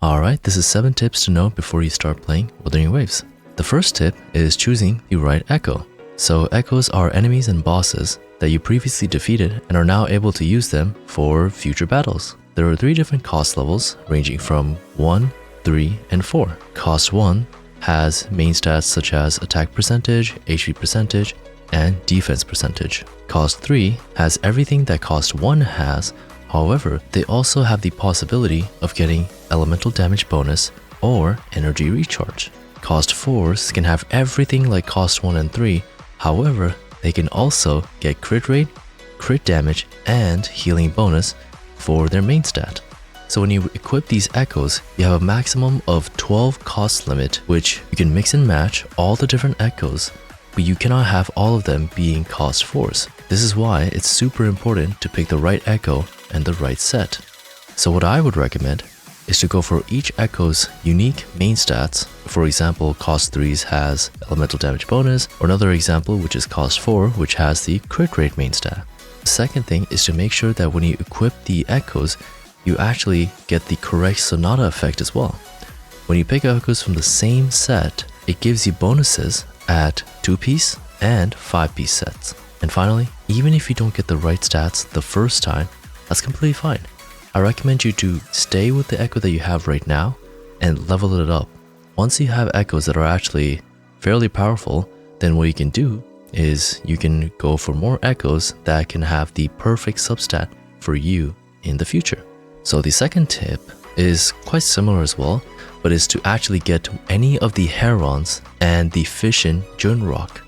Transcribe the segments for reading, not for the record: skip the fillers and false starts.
Alright, this is 7 tips to know before you start playing Wuthering Waves. The first tip is choosing the right echo. So echoes are enemies and bosses that you previously defeated and are now able to use them for future battles. There are 3 different cost levels ranging from 1, 3, and 4. Cost 1 has main stats such as attack percentage, HP percentage, and defense percentage. Cost 3 has everything that cost 1 has. However, they also have the possibility of getting elemental damage bonus or energy recharge. Cost 4s can have everything like cost 1 and 3, however, they can also get crit rate, crit damage, and healing bonus for their main stat. So when you equip these echoes, you have a maximum of 12 cost limit, which you can mix and match all the different echoes, but you cannot have all of them being cost 4s. This is why it's super important to pick the right echo and the right set. So what I would recommend is to go for each echo's unique main stats. For example, cost 3s has elemental damage bonus, or another example which is cost 4, which has the crit rate main stat. The second thing is to make sure that when you equip the echoes, you actually get the correct Sonata effect as well. When you pick echoes from the same set, it gives you bonuses at 2-piece and 5-piece sets. And finally, even if you don't get the right stats the first time, that's completely fine. I recommend you to stay with the echo that you have right now and level it up. Once you have echoes that are actually fairly powerful, then what you can do is you can go for more echoes that can have the perfect substat for you in the future. So the second tip is quite similar as well, but is to actually get any of the herons and the fission junrock.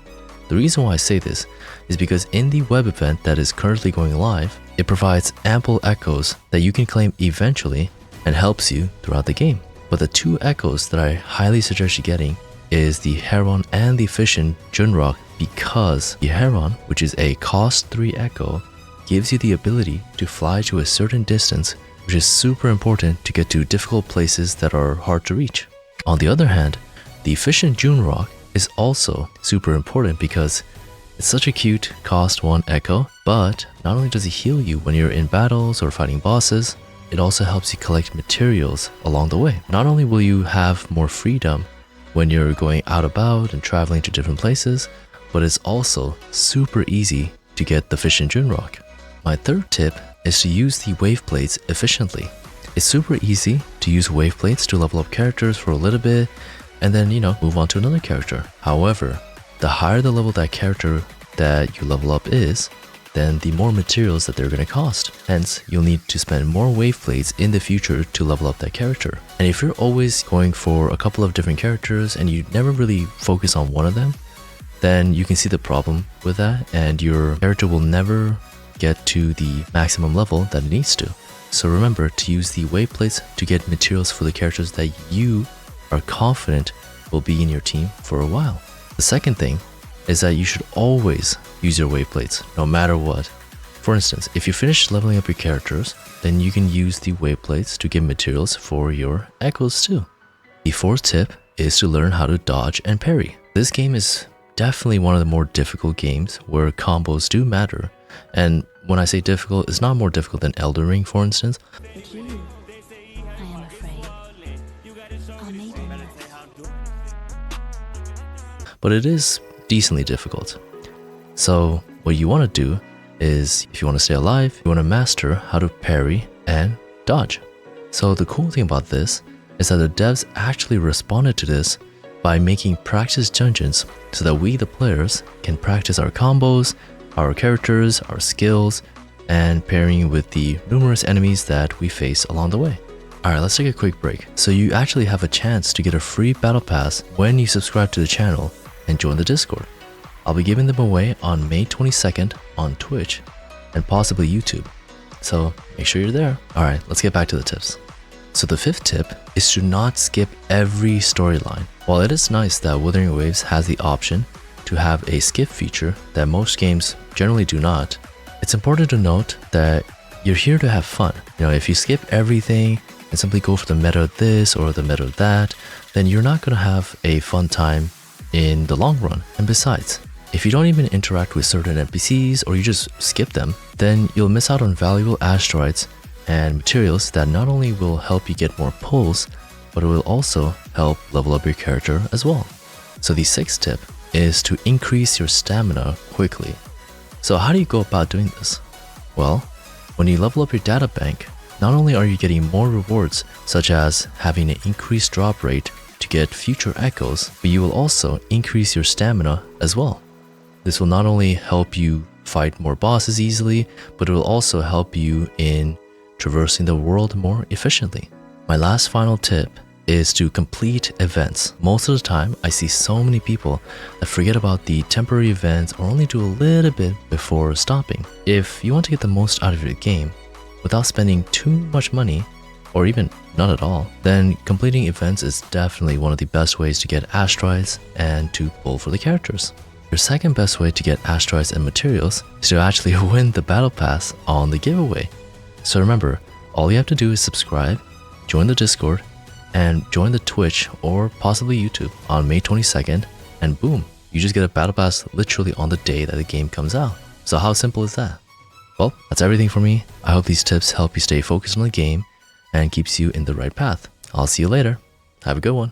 The reason why I say this is because in the web event that is currently going live, it provides ample echoes that you can claim eventually and helps you throughout the game. But the 2 echoes that I highly suggest you getting is the heron and the fission junrock, because the heron, which is a cost 3 echo, gives you the ability to fly to a certain distance, which is super important to get to difficult places that are hard to reach. On the other hand, the fission junrock is also super important because it's such a cute cost 1 echo, but not only does it heal you when you're in battles or fighting bosses, it also helps you collect materials along the way. Not only will you have more freedom when you're going out about and traveling to different places, but it's also super easy to get the fission junrock. My third tip is to use the waveplates efficiently. It's super easy to use waveplates to level up characters for a little bit and then, move on to another character. However, the higher the level that character that you level up is, then the more materials that they're going to cost. Hence, you'll need to spend more waveplates in the future to level up that character. And if you're always going for a couple of different characters and you never really focus on one of them, then you can see the problem with that and your character will never get to the maximum level that it needs to. So remember to use the waveplates to get materials for the characters that you are confident will be in your team for a while. The second thing is that you should always use your waveplates, no matter what. For instance, if you finish leveling up your characters, then you can use the waveplates to get materials for your echoes too. The fourth tip is to learn how to dodge and parry. This game is definitely one of the more difficult games where combos do matter. And when I say difficult, it's not more difficult than Elden Ring, for instance. But you, I am afraid, are made in your But it is decently difficult. So what you want to do is, if you want to stay alive, you want to master how to parry and dodge. So the cool thing about this is that the devs actually responded to this by making practice dungeons so that we, the players, can practice our combos, our characters, our skills, and pairing with the numerous enemies that we face along the way. Alright, let's take a quick break. So you actually have a chance to get a free battle pass when you subscribe to the channel and join the Discord. I'll be giving them away on May 22nd on Twitch and possibly YouTube. So make sure you're there. Alright, let's get back to the tips. So the fifth tip is to not skip every storyline. While it is nice that Wuthering Waves has the option to have a skip feature that most games generally do not, it's important to note that you're here to have fun. If you skip everything and simply go for the meta of this or the meta of that, then you're not going to have a fun time in the long run. And besides, if you don't even interact with certain NPCs or you just skip them, then you'll miss out on valuable asteroids and materials that not only will help you get more pulls, but it will also help level up your character as well. So the sixth tip is to increase your stamina quickly. So how do you go about doing this? Well, when you level up your data bank, not only are you getting more rewards such as having an increased drop rate to get future echoes, but you will also increase your stamina as well. This will not only help you fight more bosses easily, but it will also help you in traversing the world more efficiently. My last final tip is to complete events. Most of the time, I see so many people that forget about the temporary events or only do a little bit before stopping. If you want to get the most out of your game without spending too much money, or even not at all, then completing events is definitely one of the best ways to get asteroids and to pull for the characters. Your second best way to get asteroids and materials is to actually win the battle pass on the giveaway. So remember, all you have to do is subscribe, join the Discord, and join the Twitch or possibly YouTube on May 22nd, and boom, you just get a battle pass literally on the day that the game comes out. So how simple is that? Well, that's everything for me. I hope these tips help you stay focused on the game and keeps you in the right path. I'll see you later. Have a good one.